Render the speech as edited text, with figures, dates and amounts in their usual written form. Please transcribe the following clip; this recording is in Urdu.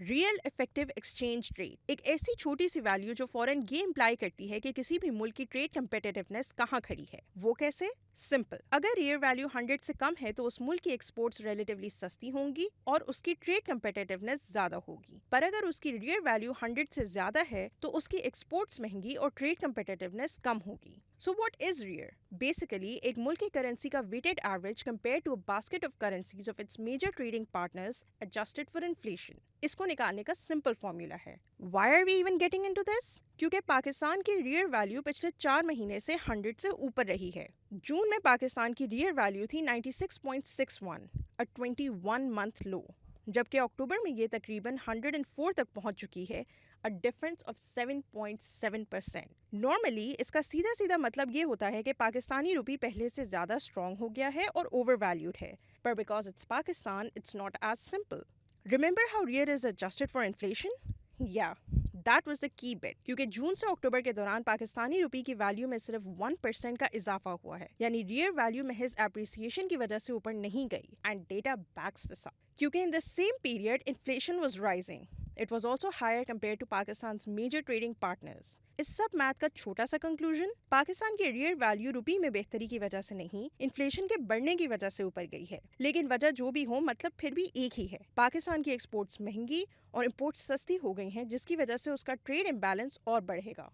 ریئل افیکٹو ایکسچینج ریٹ ایک ایسی چھوٹی سی ویلیو جو فوراً یہ امپلائی کرتی ہے کہ کسی بھی ملک کی ٹریڈ کمپیٹیٹیونیس کہاں کھڑی ہے. وہ کیسے؟ سمپل. اگر ریئر ویلیو 100 سے کم ہے تو اس ملک کی ایکسپورٹس ریلیٹیولی سستی ہوں گی اور اس کی ٹریڈ کمپیٹیٹیونیس زیادہ ہوگی. پر اگر اس کی ریئر ویلیو 100 سے زیادہ ہے تو اس کی ایکسپورٹس مہنگی اور ٹریڈ کمپیٹیٹیونیس کم ہوگی. So what is rear? Basically, ایک ملک کی کرنسی کا weighted average compared to a basket of currencies of its major trading partners adjusted for inflation. اس کو نکالنے کا سمپل فارمولا ہے. Why are we even getting into this? کیونکہ پاکستان کی ریئر ویلیو پچھلے 4 مہینے سے 100 سے اوپر رہی ہے. جون میں پاکستان کی ریئر ویلیو تھی 96.61, a 21 month low. جبکہ اکتوبر میں یہ تقریباً 104 تک پہنچ چکی ہے, a difference of 7.7%. نارملی اس کا سیدھا سیدھا مطلب یہ ہوتا ہے کہ پاکستانی روپی پہلے سے زیادہ اسٹرانگ ہو گیا ہے اور اوور ویلیوڈ ہے. پر because it's Pakistan, it's not as simple. Remember how rear is adjusted for inflation? Yeah, that was the key bit. کیونکہ جون سے اکتوبر کے دوران پاکستانی روپی کی ویلیو میں صرف 1% کا اضافہ ہوا ہے. یعنی ریئر ویلیو محض اپریسیشن کی وجہ سے اوپر نہیں گئی. And data backs this up. کیونکہ in the same period inflation was rising. It was also higher compared to Pakistan's major trading partners. Us sub math کا چھوٹا سا کنکلوژن, پاکستان کی ریئر ویلیو روپی میں بہتری کی وجہ سے نہیں, انفلیشن کے بڑھنے کی وجہ سے اوپر گئی ہے. لیکن وجہ جو بھی ہو, مطلب پھر بھی ایک ہی ہے. پاکستان کی ایکسپورٹس مہنگی اور امپورٹس سستی ہو گئی ہیں, جس کی وجہ سے اس کا ٹریڈ امبیلنس اور بڑھے گا.